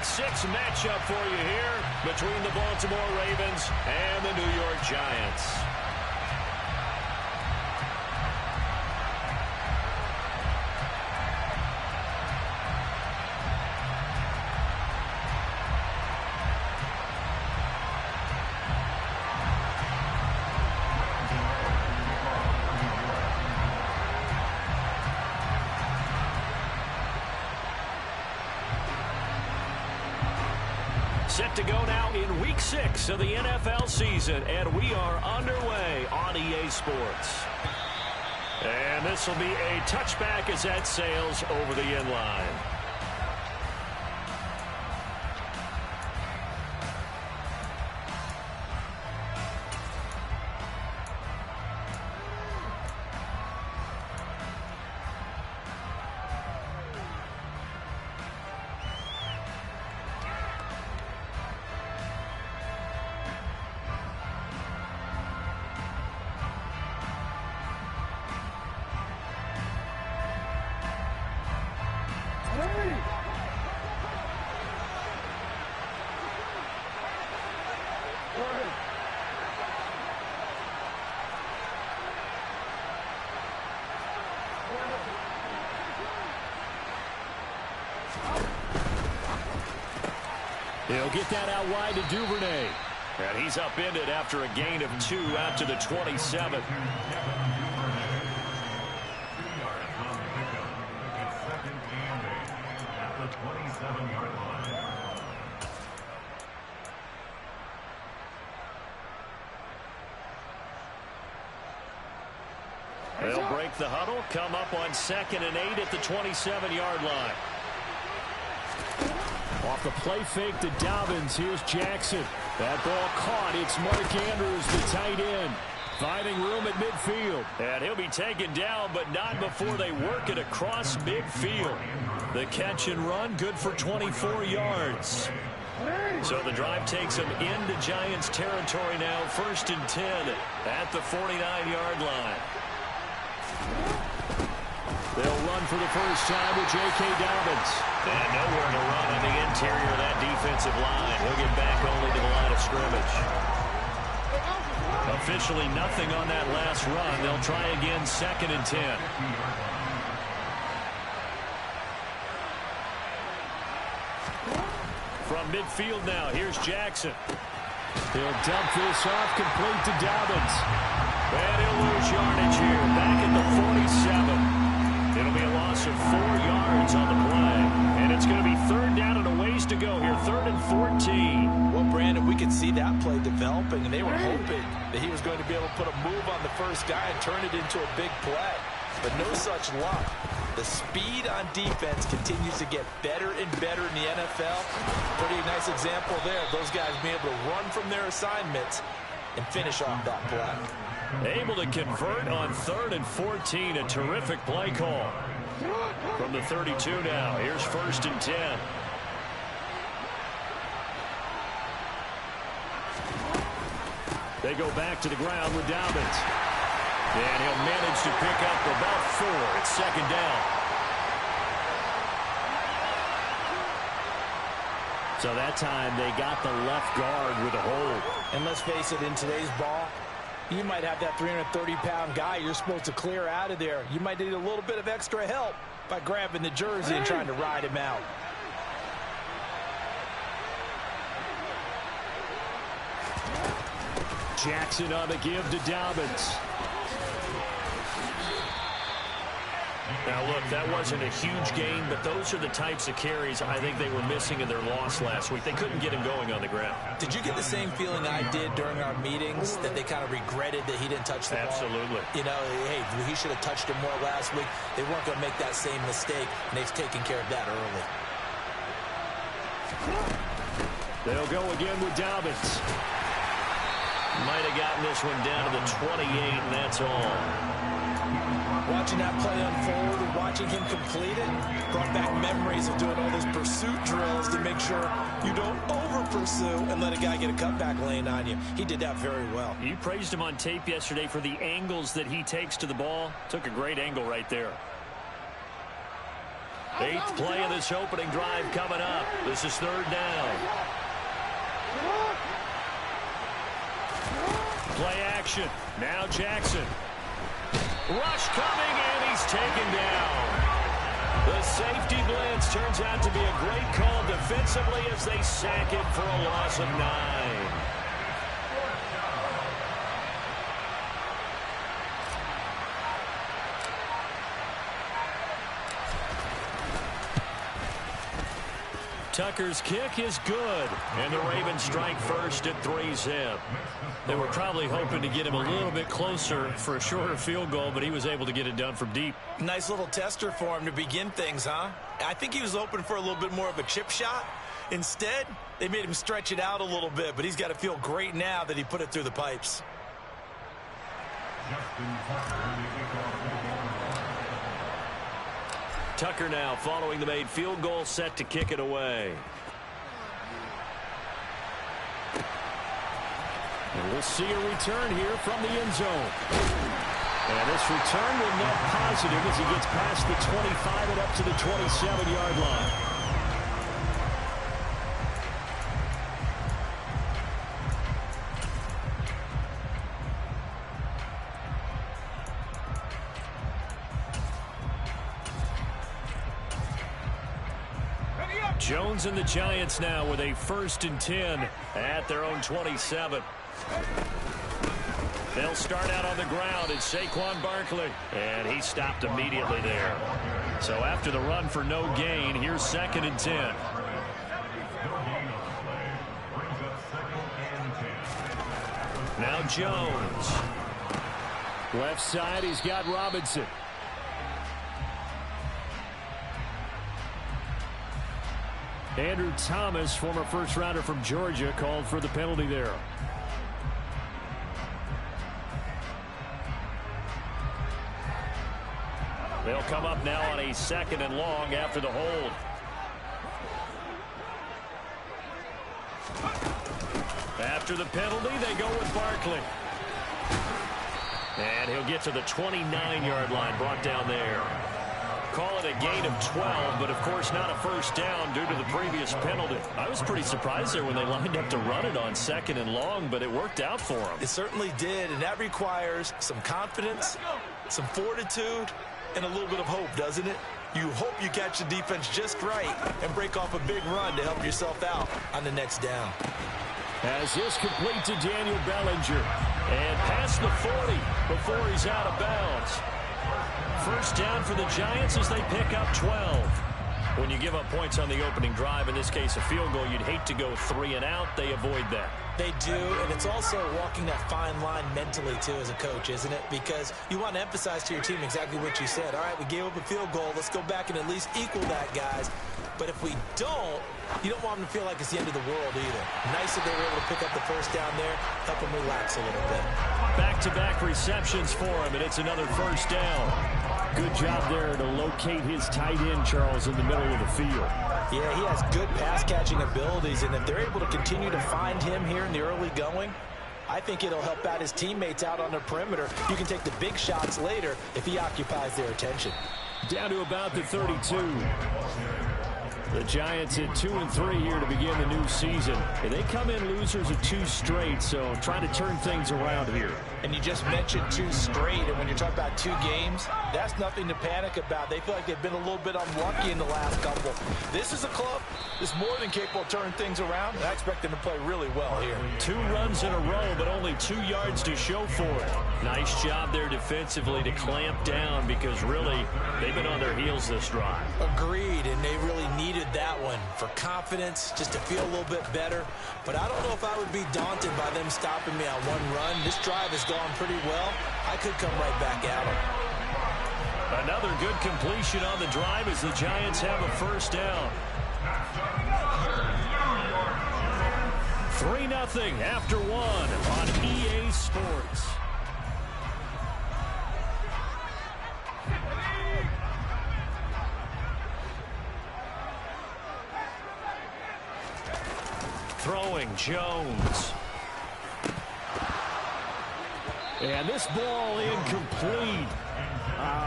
Week 6 matchup for you here between the Baltimore Ravens and the New York Giants. Set to go now in Week 6 of the NFL season, and we are underway on EA Sports. And this will be a touchback as that sails over the end line. He'll get that out wide to Duvernay. And he's upended after a gain of 2 out to the 27. They'll break the huddle, come up on 2nd and 8 at the 27-yard line. Off the play fake to Dobbins. Here's Jackson. That ball caught. It's Mark Andrews, the tight end, finding room at midfield. And he'll be taken down, but not before they work it across midfield. The catch and run, good for 24 yards. So the drive takes them into Giants territory now. 1st and 10 at the 49-yard line. They'll run for the first time with J.K. Dobbins. And nowhere to run on the interior of that defensive line. He'll get back only to the line of scrimmage. Officially nothing on that last run. They'll try again 2nd and 10. From midfield now, here's Jackson. He'll dump this off complete to Dobbins. And he'll lose yardage here. Back at the 47. It'll be a loss of 4 yards on the play. And it's going to be 3rd down and a ways to go here. 3rd and 14. Well, Brandon, we could see that play developing, and they were hoping that he was going to be able to put a move on the first guy and turn it into a big play. But no such luck. The speed on defense continues to get better and better in the NFL. Pretty nice example there of those guys being able to run from their assignments and finish off that play. Able to convert on 3rd and 14. A terrific play call. From the 32 now. Here's 1st and 10. They go back to the ground with Dobbins. And he'll manage to pick up about 4. It's 2nd down. So that time they got the left guard with a hold. And let's face it, in today's ball, you might have that 330-pound guy you're supposed to clear out of there. You might need a little bit of extra help by grabbing the jersey and trying to ride him out. Jackson on the give to Dobbins. Now, look, that wasn't a huge gain, but those are the types of carries I think they were missing in their loss last week. They couldn't get him going on the ground. Did you get the same feeling I did during our meetings, that they kind of regretted that he didn't touch the ball? Absolutely. You know, hey, he should have touched him more last week. They weren't going to make that same mistake, and they've taken care of that early. They'll go again with Dobbins. Might have gotten this one down to the 28, and that's all. Watching that play unfold and watching him complete it brought back memories of doing all those pursuit drills to make sure you don't over-pursue and let a guy get a cutback lane on you. He did that very well. You praised him on tape yesterday for the angles that he takes to the ball. Took a great angle right there. Eighth play of this opening drive coming up. This is third down. Play action. Now Jackson. Rush coming, and he's taken down. The safety blitz turns out to be a great call defensively as they sack him for a loss of 9. Tucker's kick is good, and the Ravens strike first at 3-zip. They were probably hoping to get him a little bit closer for a shorter field goal, but he was able to get it done from deep. Nice little tester for him to begin things, huh? I think he was hoping for a little bit more of a chip shot. Instead, they made him stretch it out a little bit, but he's got to feel great now that he put it through the pipes. Tucker now following the made field goal, set to kick it away. And we'll see a return here from the end zone. And this return will net positive as he gets past the 25 and up to the 27-yard line. Jones and the Giants now with a 1st and 10 at their own 27. They'll start out on the ground. It's Saquon Barkley, and he stopped immediately there. So after the run for no gain, here's 2nd and 10. Now Jones. Left side, he's got Robinson. Andrew Thomas, former first-rounder from Georgia, called for the penalty there. They'll come up now on a 2nd and long after the hold. After the penalty, they go with Barkley. And he'll get to the 29-yard line, brought down there. Call it a gain of 12, but of course not a first down due to the previous penalty. I was pretty surprised there when they lined up to run it on 2nd and long, but it worked out for them. It certainly did, and that requires some confidence, some fortitude, and a little bit of hope, doesn't it? You hope you catch the defense just right and break off a big run to help yourself out on the next down. As this complete to Daniel Bellinger, and past the 40 before he's out of bounds. First down for the Giants as they pick up 12. When you give up points on the opening drive, in this case a field goal, you'd hate to go 3 and out. They avoid that. They do, and it's also walking that fine line mentally, too, as a coach, isn't it? Because you want to emphasize to your team exactly what you said. All right, we gave up a field goal. Let's go back and at least equal that, guys. But if we don't, you don't want them to feel like it's the end of the world either. Nice that they were able to pick up the first down there, help them relax a little bit. Back-to-back receptions for him, and it's another first down. Good job there to locate his tight end, Charles, in the middle of the field. Yeah, he has good pass-catching abilities, and if they're able to continue to find him here in the early going, I think it'll help out his teammates out on the perimeter. You can take the big shots later if he occupies their attention. Down to about the 32. The Giants at 2-3 here to begin the new season. And they come in losers of 2 straight, so trying to turn things around here. And you just mentioned 2 straight, and when you're talking about 2 games, that's nothing to panic about. They feel like they've been a little bit unlucky in the last couple. This is a club that's more than capable of turning things around, and I expect them to play really well here. 2 runs in a row, but only 2 yards to show for it. Nice job there defensively to clamp down because really they've been on their heels this drive. Agreed, and they really needed that one for confidence, just to feel a little bit better. But I don't know if I would be daunted by them stopping me on 1 run. This drive has gone pretty well. I could come right back at them. Another good completion on the drive as the Giants have a first down. 3-0 after 1 on EA Sports. Throwing Jones. And this ball incomplete.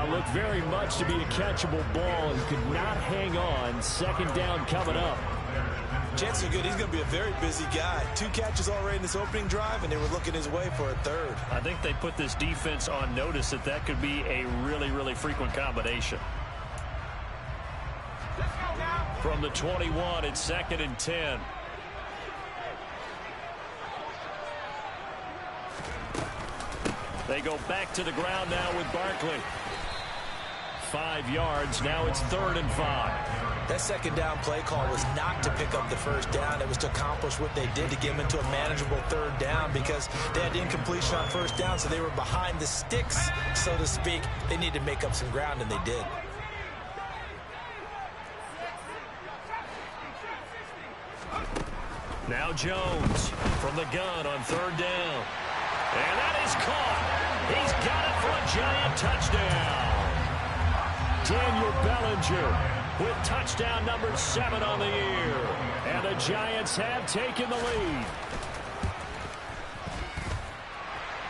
Looked very much to be a catchable ball and could not hang on. Second down coming up. Chances are good he's going to be a very busy guy. 2 catches already in this opening drive, and they were looking his way for a third. I think they put this defense on notice that could be a really, really frequent combination. From the 21, it's 2nd and 10. They go back to the ground now with Barkley. 5 yards. Now it's 3rd and 5. That second down play call was not to pick up the first down. It was to accomplish what they did to get them into a manageable 3rd down because they had incompletion on first down, so they were behind the sticks, so to speak. They needed to make up some ground, and they did. Now Jones from the gun on 3rd down. And that is caught. He's got it for a giant touchdown. Daniel Bellinger with touchdown number 7 on the year. And the Giants have taken the lead.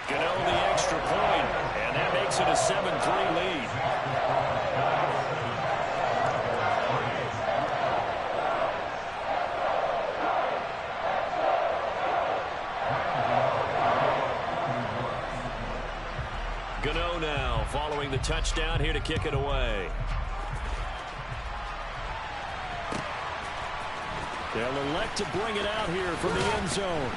Gano the extra point, and that makes it a 7-3 lead. Gano now following the touchdown here to kick it away. They'll elect to bring it out here from the end zone.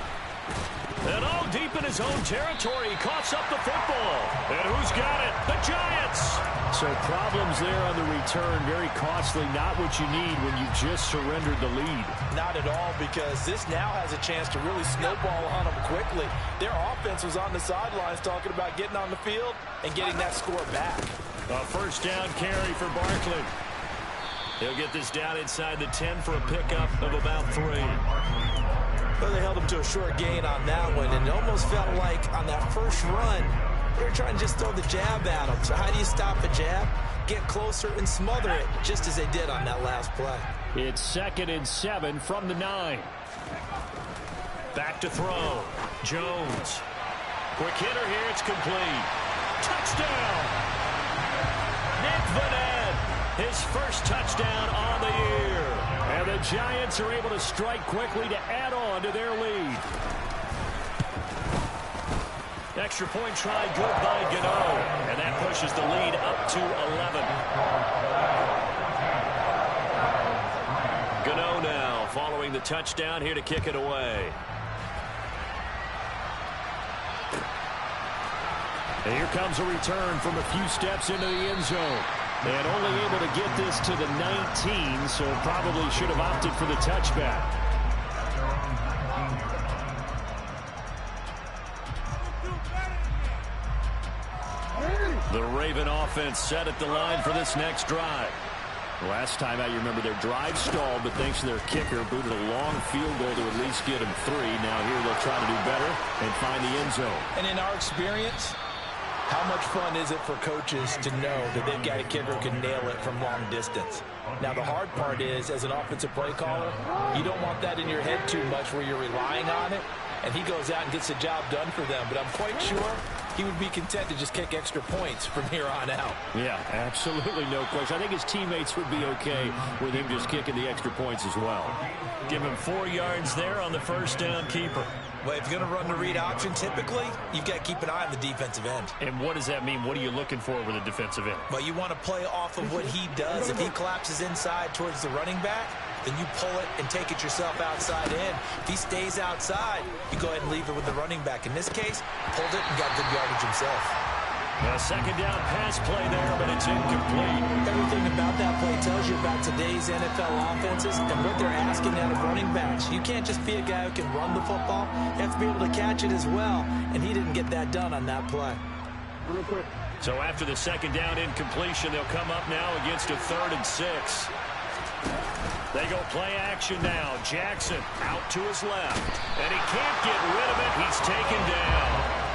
And all deep in his own territory, he coughs up the football. And who's got it? The Giants! So problems there on the return, very costly, not what you need when you just surrendered the lead. Not at all, because this now has a chance to really snowball on them quickly. Their offense was on the sidelines talking about getting on the field and getting that score back. A first down carry for Barkley. He'll get this down inside the 10 for a pickup of about 3. Well, they held him to a short gain on that one, and it almost felt like on that first run, they were trying to just throw the jab at him. So how do you stop a jab? Get closer and smother it, just as they did on that last play. It's 2nd and 7 from the 9. Back to throw. Jones. Quick hitter here. It's complete. Touchdown! Nick Vannett, his first touchdown on the year. And the Giants are able to strike quickly to add on to their lead. Extra point try good by Gano. And that pushes the lead up to 11. Gano now following the touchdown here to kick it away. And here comes a return from a few steps into the end zone. And only able to get this to the 19, so probably should have opted for the touchback. The Raven offense set at the line for this next drive. Last time out, you remember their drive stalled, but thanks to their kicker, booted a long field goal to at least get them 3. Now here they'll try to do better and find the end zone. And in our experience, how much fun is it for coaches to know that they've got a kicker who can nail it from long distance? Now, the hard part is, as an offensive play caller, you don't want that in your head too much where you're relying on it, and he goes out and gets the job done for them. But I'm quite sure he would be content to just kick extra points from here on out. Yeah, absolutely no question. I think his teammates would be okay with him just kicking the extra points as well. Give him 4 yards there on the first down keeper. Well, if you're going to run the read option, typically, you've got to keep an eye on the defensive end. And what does that mean? What are you looking for with a defensive end? Well, you want to play off of what he does. If he collapses inside towards the running back, then you pull it and take it yourself outside in. If he stays outside, you go ahead and leave it with the running back. In this case, pulled it and got good yardage himself. A second down pass play there, but it's incomplete. Everything about that play tells you about today's NFL offenses and what they're asking out of running backs. You can't just be a guy who can run the football. You have to be able to catch it as well, and he didn't get that done on that play. Real quick. So after the second down incompletion, they'll come up now against a 3rd and 6. They go play action now. Jackson out to his left, and he can't get rid of it. He's taken down.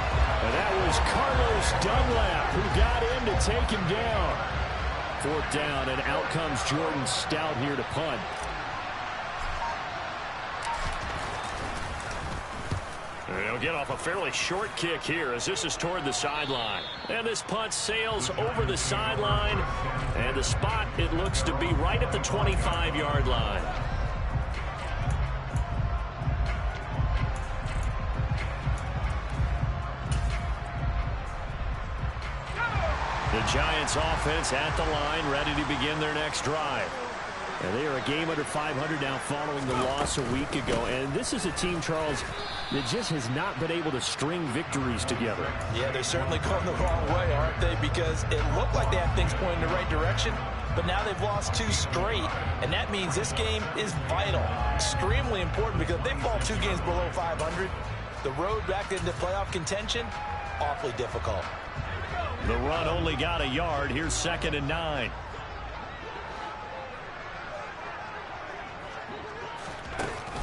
And that was Carlos Dunlap who got in to take him down. 4th down, and out comes Jordan Stout here to punt. They'll get off a fairly short kick here as this is toward the sideline. And this punt sails over the sideline. And the spot, it looks to be right at the 25-yard line. The Giants offense at the line, ready to begin their next drive. And they are a game under 500 now following the loss a week ago. And this is a team, Charles, that just has not been able to string victories together. Yeah, they're certainly going the wrong way, aren't they? Because it looked like they had things pointing in the right direction, but now they've lost 2 straight, and that means this game is vital, extremely important, because if they fall 2 games below 500, the road back into playoff contention, awfully difficult. The run only got a yard. Here's 2nd and 9.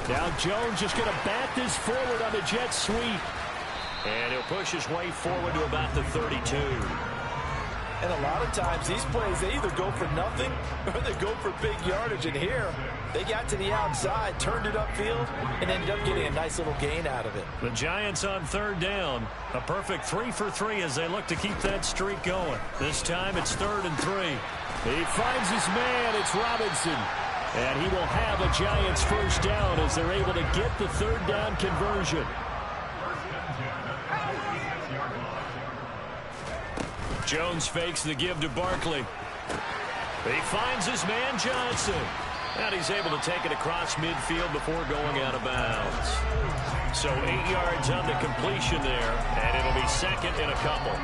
Now Jones just going to bat this forward on the jet sweep. And he'll push his way forward to about the 32. And a lot of times these plays, they either go for nothing or they go for big yardage. And here, they got to the outside, turned it upfield, and ended up getting a nice little gain out of it. The Giants on 3rd down. A perfect 3 for 3 as they look to keep that streak going. This time it's 3rd and 3. He finds his man. It's Robinson. And he will have a Giants first down as they're able to get the 3rd down conversion. Jones fakes the give to Barkley. He finds his man Johnson. And he's able to take it across midfield before going out of bounds. So 8 yards on the completion there, and it'll be 2nd and a couple.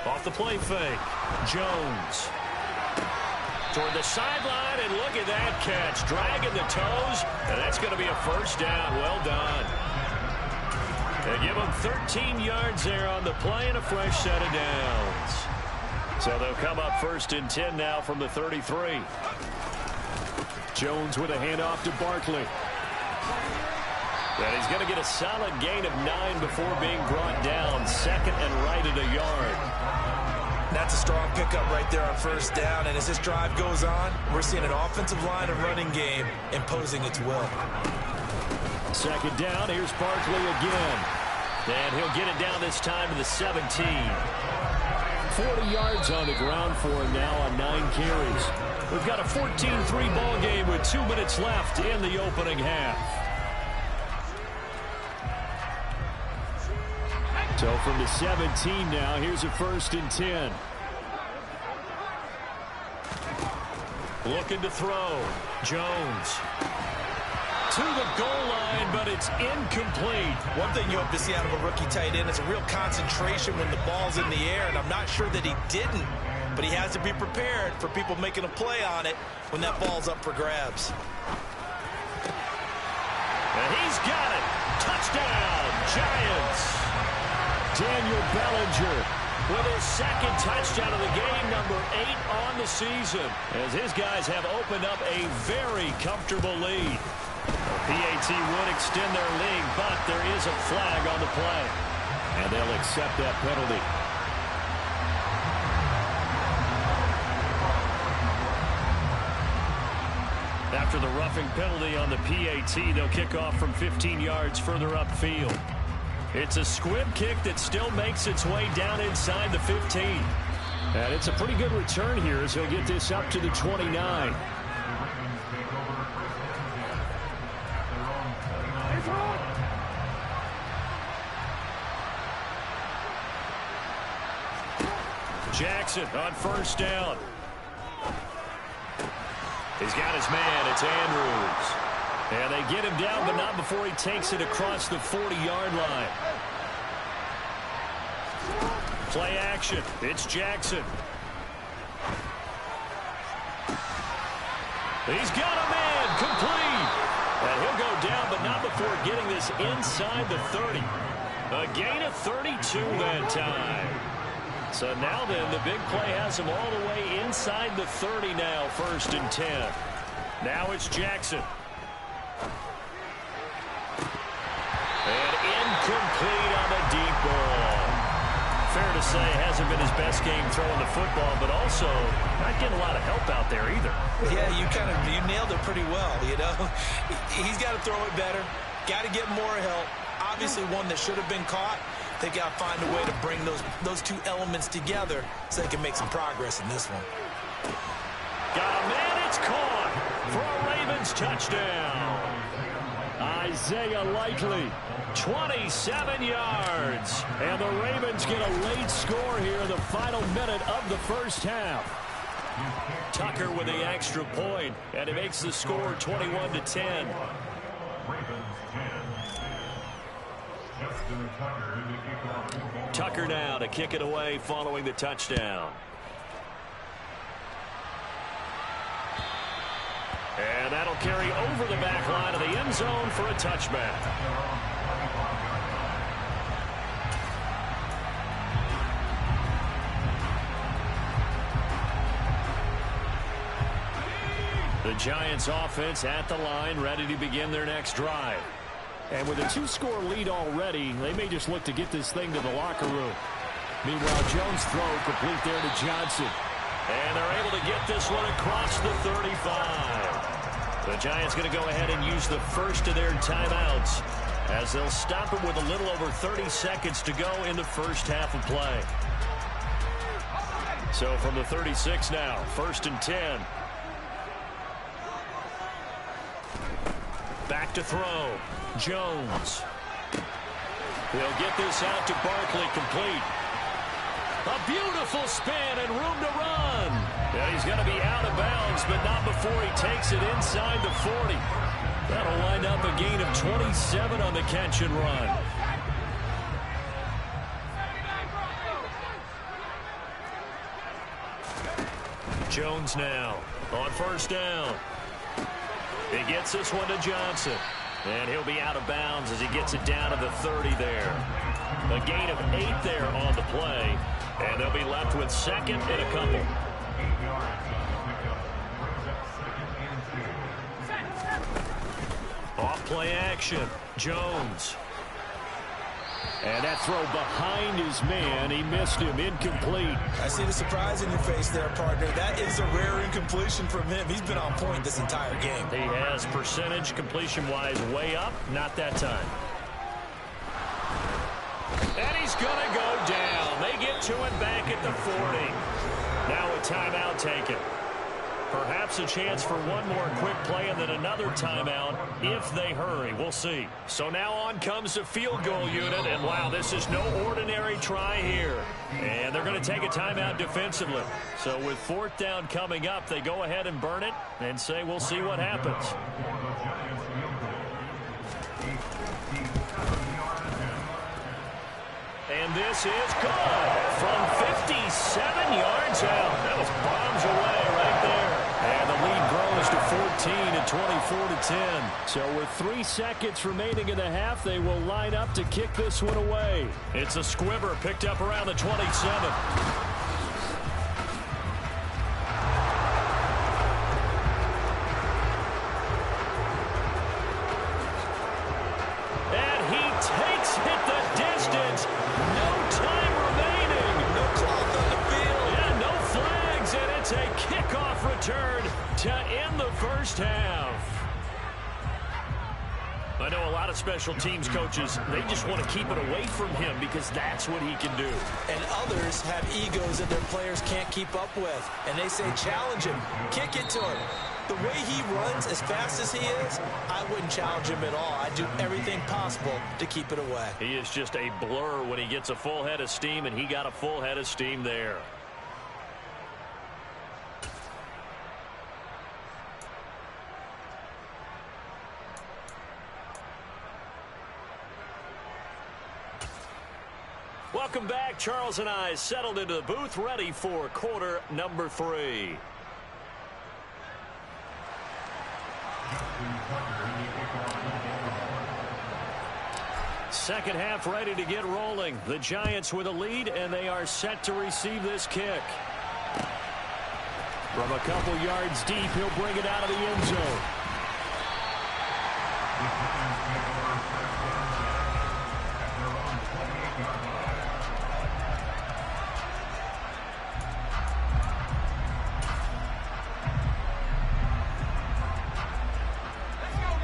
Off the play fake, Jones. Toward the sideline, and look at that catch. Dragging the toes, and that's going to be a first down. Well done. They give them 13 yards there on the play and a fresh set of downs. So they'll come up 1st and 10 now from the 33. Jones with a handoff to Barkley. And he's going to get a solid gain of 9 before being brought down. 2nd and right at a yard. That's a strong pickup right there on 1st down. And as this drive goes on, we're seeing an offensive line and running game imposing its will. 2nd down. Here's Barkley again. And he'll get it down this time to the 17. 40 yards on the ground for him now on 9 carries. We've got a 14-3 ball game with 2 minutes left in the opening half. So from the 17 now, here's a 1st and 10. Looking to throw. Jones. To the goal line, but it's incomplete. One thing you hope to see out of a rookie tight end is a real concentration when the ball's in the air, and I'm not sure that he didn't, but he has to be prepared for people making a play on it when that ball's up for grabs. And he's got it. Touchdown, Giants. Daniel Bellinger with his 2nd touchdown of the game, number 8 on the season, as his guys have opened up a very comfortable lead. PAT would extend their lead, but there is a flag on the play. And they'll accept that penalty. After the roughing penalty on the PAT, they'll kick off from 15 yards further upfield. It's a squib kick that still makes its way down inside the 15. And it's a pretty good return here as he'll get this up to the 29. Jackson on 1st down. He's got his man. It's Andrews. And they get him down, but not before he takes it across the 40-yard line. Play action. It's Jackson. He's got a man. Complete. And he'll go down, but not before getting this inside the 30. A gain of 32 that time. So now then, the big play has him all the way inside the 30 now, 1st and 10. Now it's Jackson. And incomplete on the deep ball. fair to say hasn't been his best game throwing the football, but also not getting a lot of help out there either. Yeah, you nailed it pretty well, you know. He's got to throw it better, got to get more help. Obviously one that should have been caught. They got to find a way to bring those two elements together so they can make some progress in this one. Got a man, it's caught for a Ravens touchdown. Isaiah Likely, 27 yards. And the Ravens get a late score here in the final minute of the first half. Tucker with the extra point, and it makes the score 21-10. Tucker now to kick it away following the touchdown. And that'll carry over the back line of the end zone for a touchback. The Giants offense at the line, ready to begin their next drive. And with a 2-score lead already, they may just look to get this thing to the locker room. Meanwhile, Jones' throw complete there to Johnson. And they're able to get this one across the 35. The Giants going to go ahead and use the first of their timeouts as they'll stop it with a little over 30 seconds to go in the first half of play. So from the 36 now, 1st and 10. Back to throw. Jones. He'll get this out to Barkley, complete. A beautiful spin and room to run. And he's going to be out of bounds, but not before he takes it inside the 40. That'll wind up a gain of 27 on the catch and run. Jones now on 1st down. He gets this one to Johnson. And he'll be out of bounds as he gets it down to the 30 there. A gain of 8 there on the play. And they'll be left with 2nd and a couple. Off play action. Jones. And that throw behind his man. He missed him. Incomplete. I see the surprise in your face there, partner. That is a rare incompletion from him. He's been on point this entire game. He has percentage completion-wise way up. Not that time. And he's going to go down. They get to him back at the 40. Now a timeout taken. Perhaps a chance for one more quick play and then another timeout if they hurry. We'll see. So now on comes the field goal unit. And, wow, this is no ordinary try here. And they're going to take a timeout defensively. So with 4th down coming up, they go ahead and burn it and say we'll see what happens. And this is good from 57 yards out. That was bombs away right there. And the lead grows to 14 at 24-10. So with 3 seconds remaining in the half, they will line up to kick this one away. It's a squibber picked up around the 27. Return to end the first half. I know a lot of special teams coaches, they just want to keep it away from him because that's what he can do. And others have egos that their players can't keep up with. And they say challenge him, kick it to him. The way he runs as fast as he is, I wouldn't challenge him at all. I'd do everything possible to keep it away. He is just a blur when he gets a full head of steam, and he got a full head of steam there. Welcome back. Charles and I settled into the booth, ready for quarter number 3. Second half ready to get rolling. The Giants with a lead, and they are set to receive this kick. From a couple yards deep, he'll bring it out of the end zone.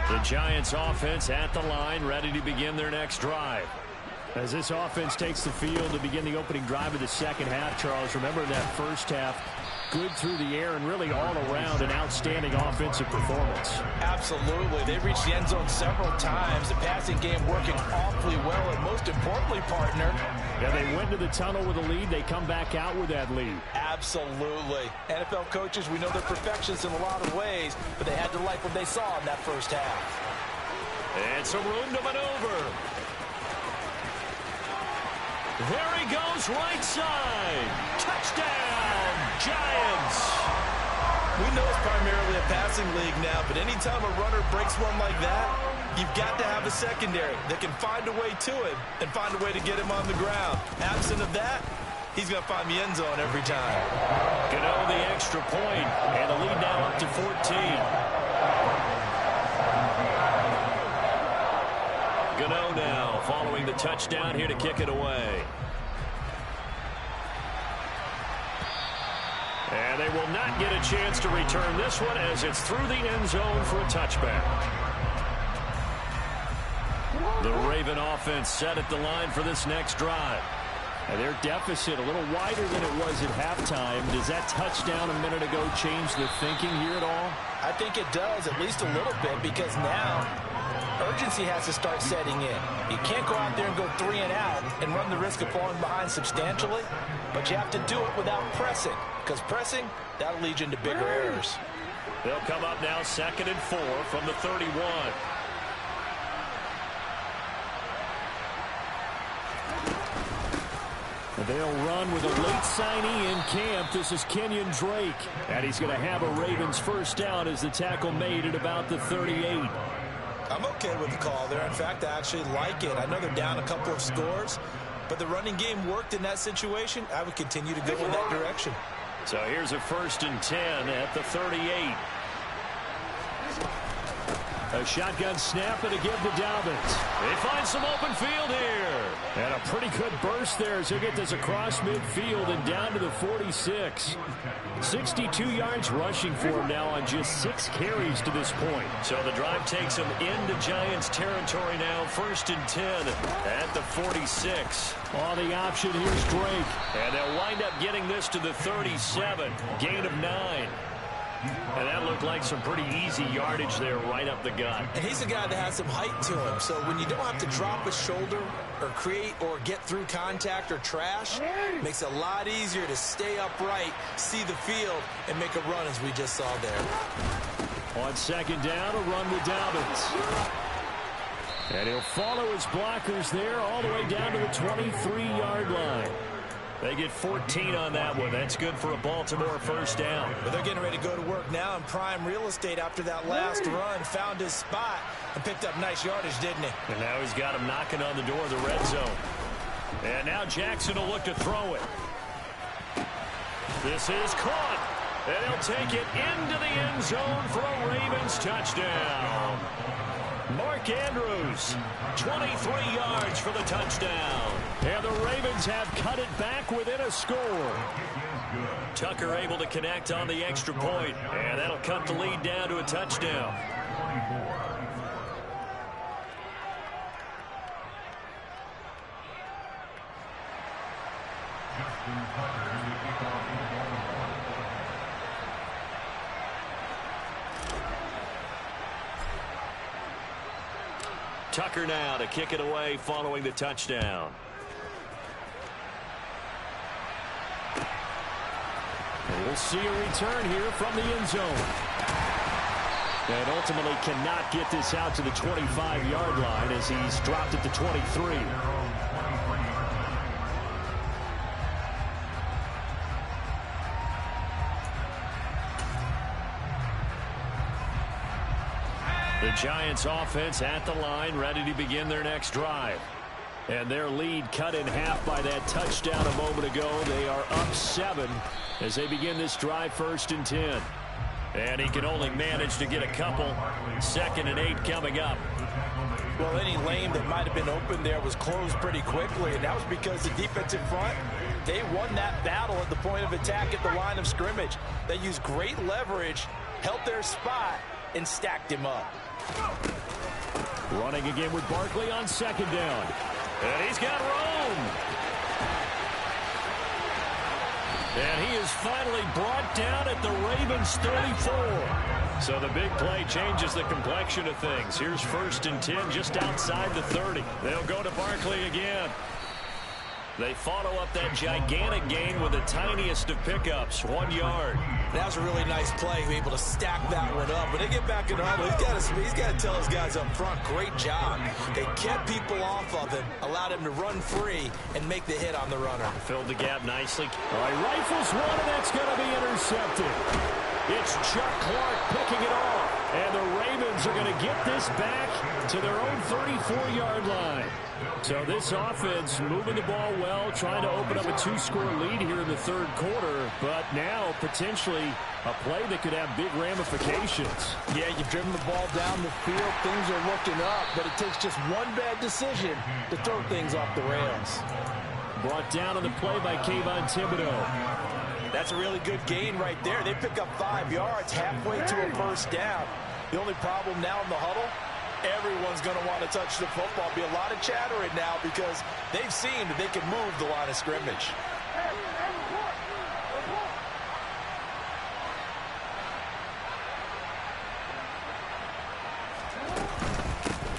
The Giants offense at the line, ready to begin their next drive. As this offense takes the field to begin the opening drive of the second half, Charles, remember that first half, good through the air and really all around an outstanding offensive performance. Absolutely. They reached the end zone several times. The passing game working awfully well, and most importantly, partner. Yeah, they went to the tunnel with a lead. They come back out with that lead. Absolutely. NFL coaches, we know they're perfectionists in a lot of ways, but they had to like what they saw in that first half. And some room to maneuver. There he goes, right side. Touchdown, Giants. We know it's primarily a passing league now, but anytime a runner breaks one like that, you've got to have a secondary that can find a way to him and find a way to get him on the ground. Absent of that, he's going to find the end zone every time. Gano the extra point, and the lead now up to 14. Gano now following the touchdown here to kick it away. And they will not get a chance to return this one as it's through the end zone for a touchback. The Raven offense set at the line for this next drive. And their deficit a little wider than it was at halftime. Does that touchdown a minute ago change the thinking here at all? I think it does, at least a little bit, because now urgency has to start setting in. You can't go out there and go 3 and out and run the risk of falling behind substantially, but you have to do it without pressing, because pressing, that'll lead you into bigger errors. They'll come up now 2nd and 4 from the 31. They'll run with a late signee in camp. This is Kenyon Drake, and he's going to have a Ravens first down as the tackle made at about the 38. I'm okay with the call there. In fact, I actually like it. I know they're down a couple of scores, but the running game worked in that situation. I would continue to go in that direction. So here's a 1st and 10 at the 38. A shotgun snap and a give to Dobbins. They find some open field here. And a pretty good burst there as he'll get this across midfield and down to the 46. 62 yards rushing for him now on just 6 carries to this point. So the drive takes him into Giants territory now. 1st and 10 at the 46. On the option, here's Drake. And they'll wind up getting this to the 37. Gain of 9. And that looked like some pretty easy yardage there right up the gut. And he's a guy that has some height to him. So when you don't have to drop a shoulder or create or get through contact or trash, it makes it a lot easier to stay upright, see the field, and make a run as we just saw there. On 2nd down, a run with Dobbins. And he'll follow his blockers there all the way down to the 23-yard line. They get 14 on that one. That's good for a Baltimore first down. But they're getting ready to go to work now in prime real estate after that last run. Found his spot and picked up nice yardage, didn't he? And now he's got him knocking on the door of the red zone. And now Jackson will look to throw it. This is caught. And he'll take it into the end zone for a Ravens touchdown. Mark Andrews, 23 yards for the touchdown. And the Ravens have cut it back within a score. Tucker able to connect on the extra point, and that'll cut the lead down to a touchdown. Tucker now to kick it away following the touchdown. And we'll see a return here from the end zone. And ultimately cannot get this out to the 25-yard line as he's dropped at the 23. The Giants offense at the line, ready to begin their next drive. And their lead cut in half by that touchdown a moment ago. They are up 7 as they begin this drive, 1st and 10. And he can only manage to get a couple. 2nd and 8 coming up. Well, any lane that might have been open there was closed pretty quickly, and that was because the defensive front, they won that battle at the point of attack at the line of scrimmage. They used great leverage, held their spot, and stacked him up. Running again with Barkley on second down. And he's got Rome. And he is finally brought down at the Ravens 34. So the big play changes the complexion of things. Here's 1st and 10 just outside the 30. They'll go to Barkley again. They follow up that gigantic gain with the tiniest of pickups, 1 yard. That was a really nice play, able to stack that one up. When they get back in the huddle, he's got to tell his guys up front, great job. They kept people off of him, allowed him to run free, and make the hit on the runner. Filled the gap nicely. All right, rifles one, and that's going to be intercepted. It's Chuck Clark picking it off. And the Ravens are going to get this back to their own 34-yard line. So this offense moving the ball well, trying to open up a 2-score lead here in the 3rd quarter. But now potentially a play that could have big ramifications. Yeah, you've driven the ball down the field. Things are looking up, but it takes just one bad decision to throw things off the rails. Brought down on the play by Kayvon Thibodeau. That's a really good gain right there. They pick up 5 yards halfway to a 1st down. The only problem now in the huddle, everyone's going to want to touch the football. Be a lot of chattering now because they've seen that they can move the line of scrimmage.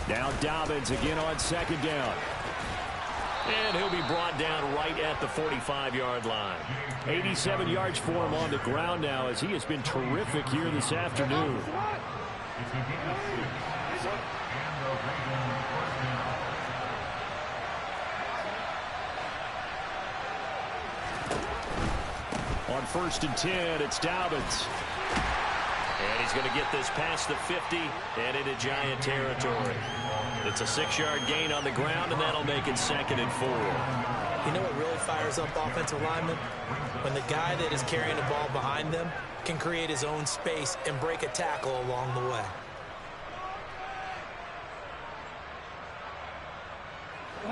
Now Dobbins again on 2nd down. And he'll be brought down right at the 45-yard line. 87 yards for him on the ground now as he has been terrific here this afternoon. On 1st and 10, it's Dobbins. And he's going to get this past the 50 and into Giant territory. It's a 6-yard gain on the ground, and that'll make it 2nd and 4. You know what really fires up offensive linemen? When the guy that is carrying the ball behind them can create his own space and break a tackle along the way.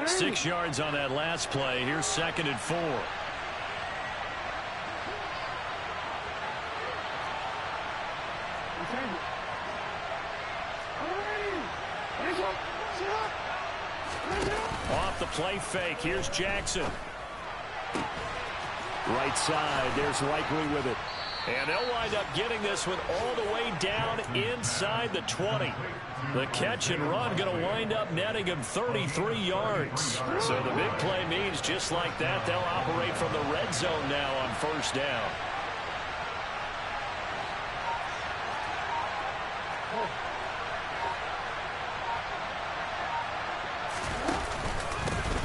Six yards on that last play. Here's 2nd and 4. Off the play fake. Here's Jackson. Right side. There's Likely with it. And they'll wind up getting this one all the way down inside the 20. The catch and run going to wind up netting him 33 yards. So the big play means just like that, they'll operate from the red zone now on 1st down.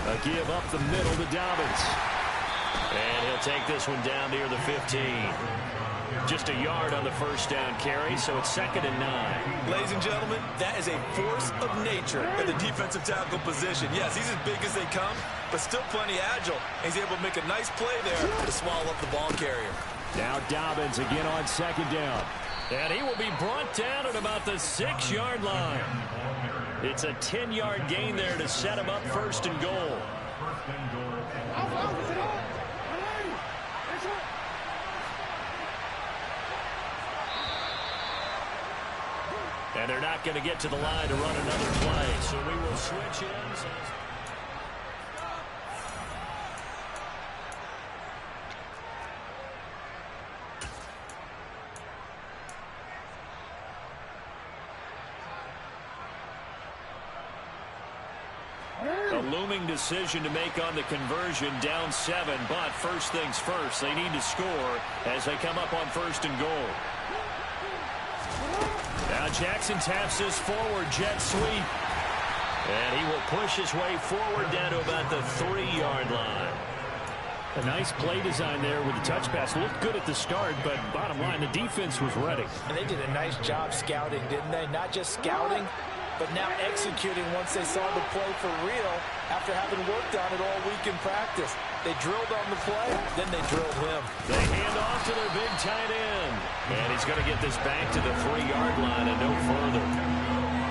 A give up the middle to Dobbins. And he'll take this one down near the 15. Just a yard on the 1st down carry, so it's 2nd and 9. Ladies and gentlemen, that is a force of nature at the defensive tackle position. Yes, he's as big as they come, but still plenty agile. He's able to make a nice play there to swallow up the ball carrier. Now Dobbins again on 2nd down. And he will be brought down at about the 6-yard line. It's a 10-yard gain there to set him up 1st and goal. And they're not going to get to the line to run another play, so we will switch ends. A looming decision to make on the conversion, down 7, but first things first, they need to score as they come up on 1st and goal. Now Jackson taps this forward, jet sweep. And he will push his way forward down to about the 3-yard line. A nice play design there with the touch pass. Looked good at the start, but bottom line, the defense was ready. And they did a nice job scouting, didn't they? Not just scouting, but now executing once they saw the play for real after having worked on it all week in practice. They drilled on the play, then they drilled him. They hand off to their big tight end. And he's going to get this back to the 3-yard line and no further.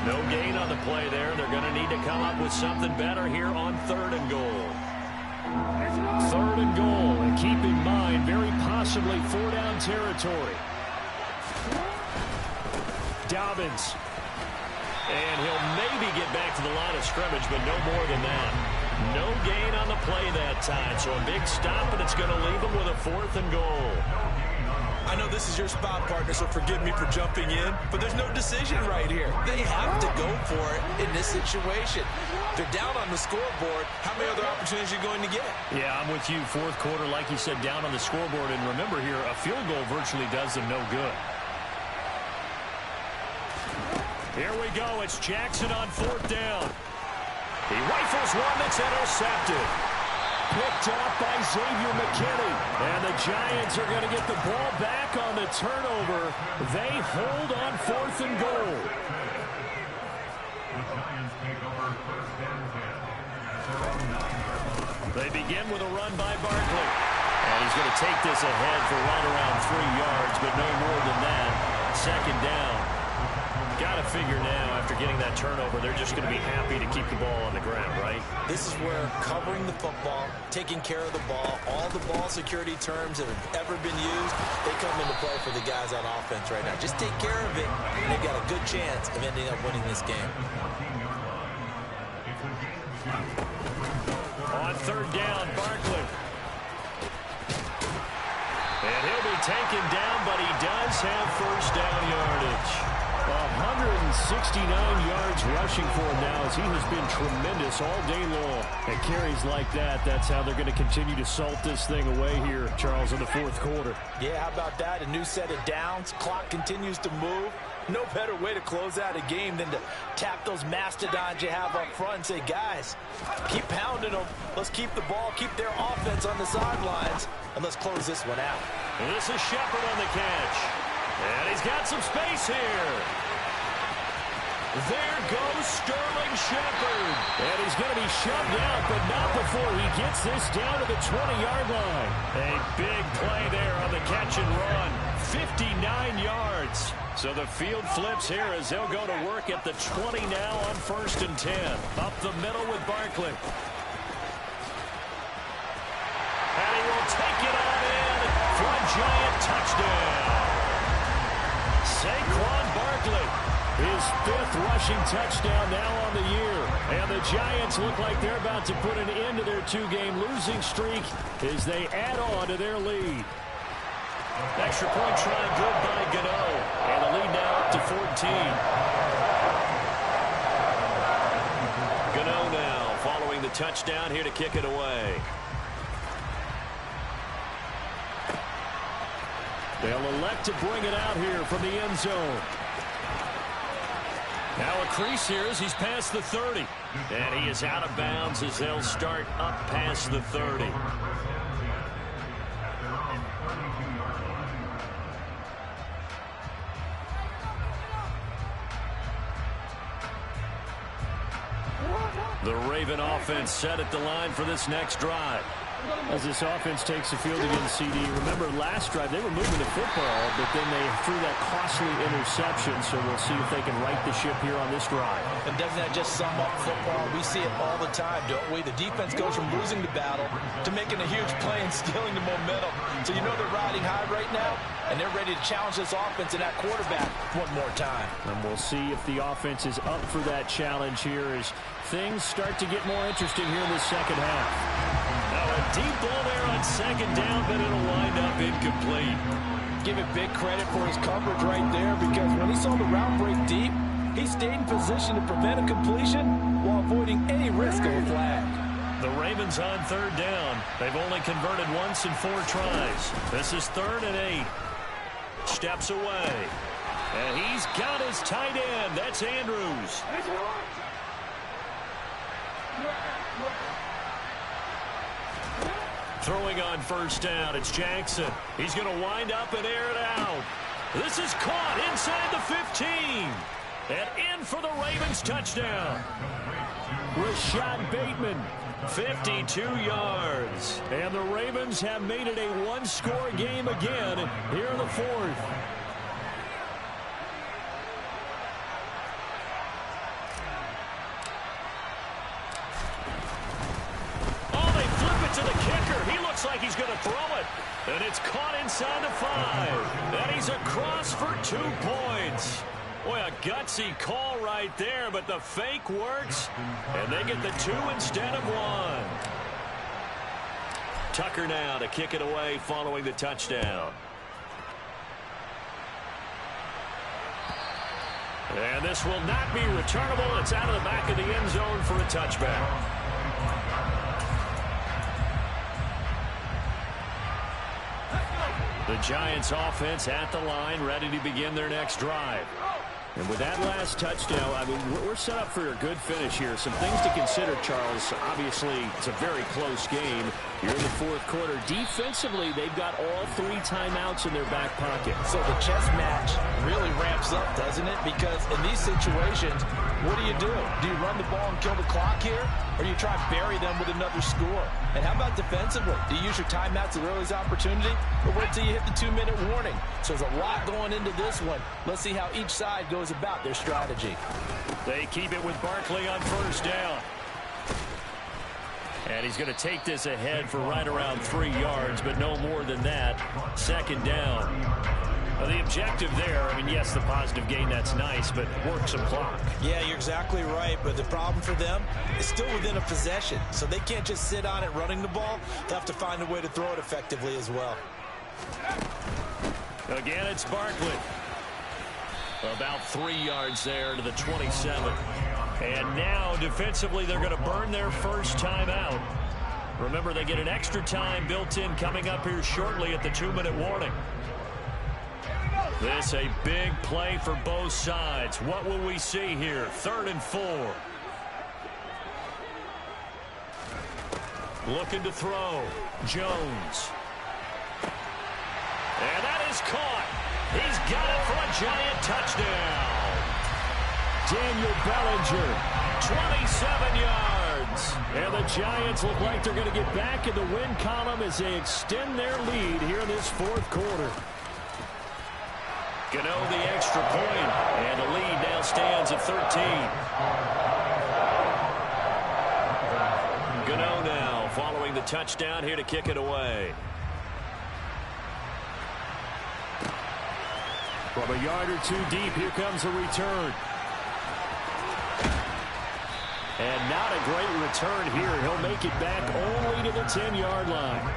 No gain on the play there. They're going to need to come up with something better here on 3rd and goal. 3rd and goal. And keep in mind, very possibly 4-down territory. Dobbins. And he'll maybe get back to the line of scrimmage, but no more than that. No gain on the play that time, so a big stop, and it's going to leave him with a 4th and goal. I know this is your spot, partner, so forgive me for jumping in, but there's no decision right here. They have to go for it in this situation. They're down on the scoreboard. How many other opportunities are you going to get? Yeah, I'm with you. 4th quarter, like you said, down on the scoreboard. And remember here, a field goal virtually does them no good. Here we go. It's Jackson on 4th down. He rifles one that's intercepted. Picked off by Xavier McKinney. And the Giants are going to get the ball back on the turnover. They hold on 4th and goal. They begin with a run by Barkley. And he's going to take this ahead for right around 3 yards, but no more than that. 2nd down. Got to figure now, after getting that turnover, they're just going to be happy to keep the ball on the ground, right? This is where covering the football, taking care of the ball, all the ball security terms that have ever been used, they come into play for the guys on offense right now. Just take care of it, and they've got a good chance of ending up winning this game. On 3rd down, Barkley. And he'll be taken down, but he does have 1st down yardage. 169 yards rushing for him now, as he has been tremendous all day long. And carries like that, that's how they're going to continue to salt this thing away here, Charles, in the 4th quarter. Yeah, how about that? A new set of downs. Clock continues to move. No better way to close out a game than to tap those mastodons you have up front and say, guys, keep pounding them. Let's keep the ball, keep their offense on the sidelines, and let's close this one out. And this is Shepard on the catch. And he's got some space here. There goes Sterling Shepard. And he's going to be shoved out, but not before he gets this down to the 20-yard line. A big play there on the catch and run. 59 yards. So the field flips here as they'll go to work at the 20 now on 1st and 10. Up the middle with Barkley. And he will take it on in for a Giant touchdown. Saquon Barkley, his 5th rushing touchdown now on the year. And the Giants look like they're about to put an end to their 2-game losing streak as they add on to their lead. Extra point try good by Gano. And the lead now up to 14. Gano now following the touchdown here to kick it away. They'll elect to bring it out here from the end zone. Now a crease here as he's past the 30. And he is out of bounds as they'll start up past the 30. The Raven offense set at the line for this next drive. As this offense takes the field again, CD, remember last drive they were moving the football, but then they threw that costly interception, so we'll see if they can right the ship here on this drive. And doesn't that just sum up football? We see it all the time, don't we? The defense goes from losing the battle to making a huge play and stealing the momentum. So you know they're riding high right now, and they're ready to challenge this offense and that quarterback one more time. And we'll see if the offense is up for that challenge here as things start to get more interesting here in the 2nd half. Now a deep ball there on 2nd down, but it'll wind up incomplete. Give it big credit for his coverage right there, because when he saw the route break deep, he stayed in position to prevent a completion while avoiding any risk of a flag. The Ravens on 3rd down. They've only converted once in 4 tries. This is 3rd and 8. Steps away. And he's got his tight end. That's Andrews. Throwing on 1st down, it's Jackson. He's going to wind up and air it out. This is caught inside the 15. And in for the Ravens touchdown. Rashad Bateman, 52 yards. And the Ravens have made it a 1-score game again here in the 4th. To the kicker. He looks like he's going to throw it. And it's caught inside the 5. And he's across for 2 points. Boy, a gutsy call right there, but the fake works, and they get the 2 instead of 1. Tucker now to kick it away following the touchdown. And this will not be returnable. It's out of the back of the end zone for a touchback. The Giants offense at the line, ready to begin their next drive. And with that last touchdown, I mean, we're set up for a good finish here. Some things to consider, Charles. Obviously, it's a very close game. You're in the fourth quarter. Defensively, they've got all 3 timeouts in their back pocket. So the chess match really ramps up, doesn't it? Because in these situations, what do? Do you run the ball and kill the clock here? Or do you try and bury them with another score? And how about defensively? Do you use your timeouts at earliest opportunity? Or wait till you hit the 2-minute warning? So there's a lot going into this one. Let's see how each side goes about their strategy. They keep it with Barkley on first down. And he's going to take this ahead for right around 3 yards, but no more than that. Second down. Well, the objective there, I mean, yes, the positive gain, that's nice, but work some clock. Yeah, you're exactly right, but the problem for them is still within a possession, so they can't just sit on it running the ball. They'll have to find a way to throw it effectively as well. Again, it's Barkley. About 3 yards there to the 27. And now, defensively, they're going to burn their first time out. Remember, they get an extra time built in coming up here shortly at the 2-minute warning. This a big play for both sides. What will we see here? 3rd and 4. Looking to throw. Jones. And that is caught. He's got it for a Giant touchdown. Daniel Bellinger, 27 yards. And the Giants look like they're going to get back in the win column as they extend their lead here in this fourth quarter. Gano the extra point, and the lead now stands at 13. Gano now following the touchdown here to kick it away. From a yard or 2 deep, here comes a return. And not a great return here. He'll make it back only to the 10-yard line.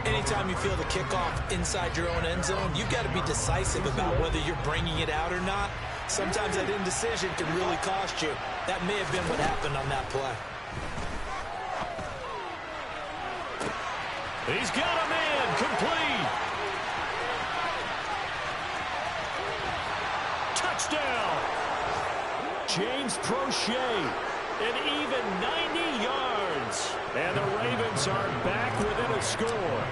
Anytime you feel the kickoff inside your own end zone, you've got to be decisive about whether you're bringing it out or not. Sometimes that indecision can really cost you. That may have been what happened on that play. He's got a man complete. Touchdown. James Prochet, an even 90 yards. And the Ravens are back within a score.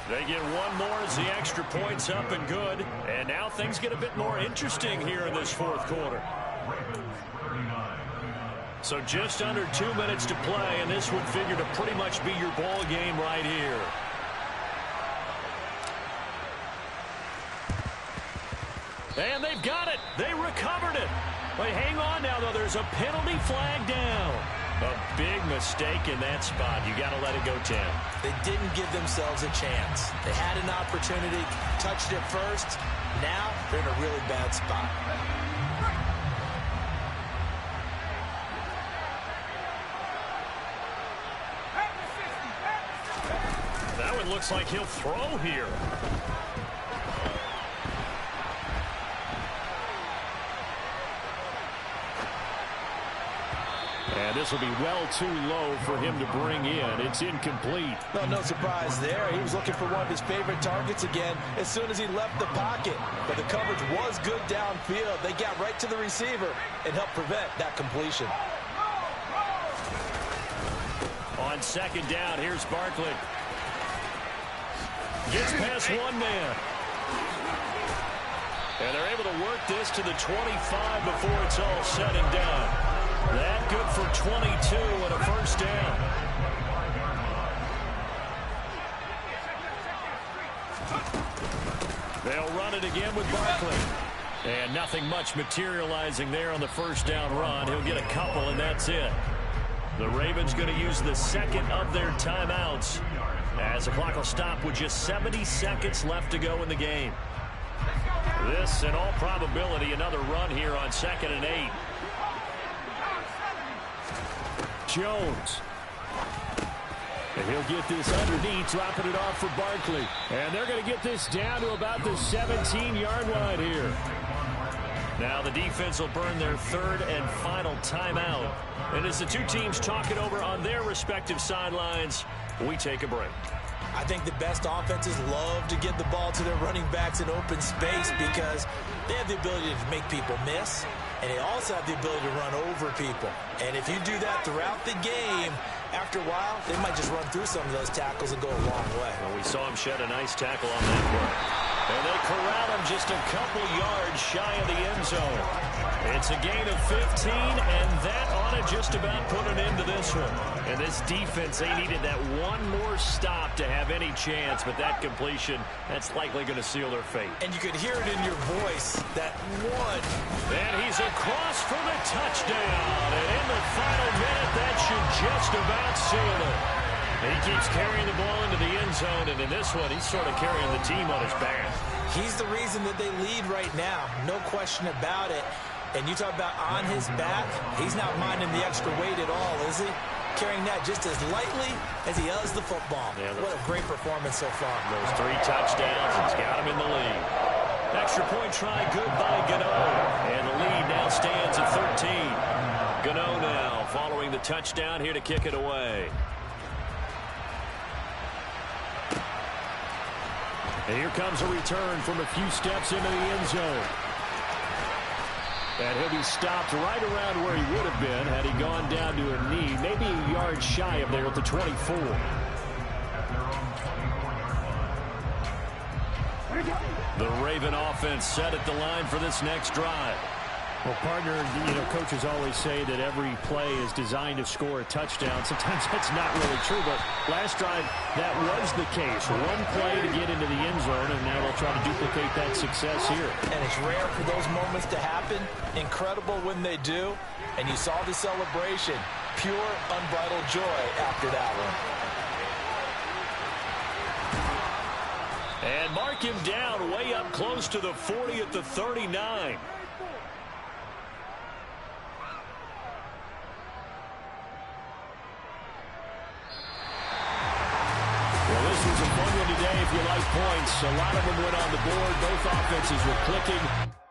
They get one more as the extra point's up and good. And now things get a bit more interesting here in this fourth quarter. So just under 2 minutes to play, and this would figure to pretty much be your ball game right here. And they've got it. They recovered it. But hang on now, though. There's a penalty flag down. A big mistake in that spot. You got to let it go, Tim. They didn't give themselves a chance. They had an opportunity, touched it first. Now they're in a really bad spot. That one looks like he'll throw here. And this will be well too low for him to bring in. It's incomplete. No surprise there. He was looking for one of his favorite targets again as soon as he left the pocket. But the coverage was good downfield. They got right to the receiver and helped prevent that completion. On second down, here's Barkley. Gets past one man. And they're able to work this to the 25 before it's all said and done. That good for 22 and a first down. They'll run it again with Barkley. And nothing much materializing there on the first down run. He'll get a couple, and that's it. The Ravens going to use the second of their timeouts. As the clock will stop with just 70 seconds left to go in the game. This, in all probability, another run here on 2nd and 8. Jones. And he'll get this underneath, dropping it off for Barkley. And they're going to get this down to about the 17-yard line here. Now the defense will burn their 3rd and final timeout. And as the two teams talk it over on their respective sidelines, we take a break. I think the best offenses love to get the ball to their running backs in open space because they have the ability to make people miss, and they also have the ability to run over people. And if you do that throughout the game, after a while, they might just run through some of those tackles and go a long way. Well, we saw him shed a nice tackle on that play. And they corral him just a couple yards shy of the end zone. It's a gain of 15, and that ought to just about put an end to this one. And this defense, they needed that one more stop to have any chance, but that completion, that's likely going to seal their fate. And you could hear it in your voice, that one. And he's across for the touchdown. And in the final minute, that should just about seal it. He keeps carrying the ball into the end zone, and in this one, he's sort of carrying the team on his back. He's the reason that they lead right now, no question about it. And you talk about on his back, he's not minding the extra weight at all, is he? Carrying that just as lightly as he does the football. Yeah, what a great performance so far. Those 3 touchdowns, it's got him in the lead. Extra point try, good by Gano. And the lead now stands at 13. Gano now following the touchdown here to kick it away. And here comes a return from a few steps into the end zone. And he'll be stopped right around where he would have been had he gone down to a knee, maybe a yard shy of there at the 24. The Raven offense set at the line for this next drive. Well, partner, coaches always say that every play is designed to score a touchdown. Sometimes that's not really true, but last drive, that was the case. One play to get into the end zone, and now they'll try to duplicate that success here. And it's rare for those moments to happen. Incredible when they do. And you saw the celebration. Pure, unbridled joy after that one. And mark him down way up close to the 40 at the 39. If you like points, a lot of them went on the board. Both offenses were clicking.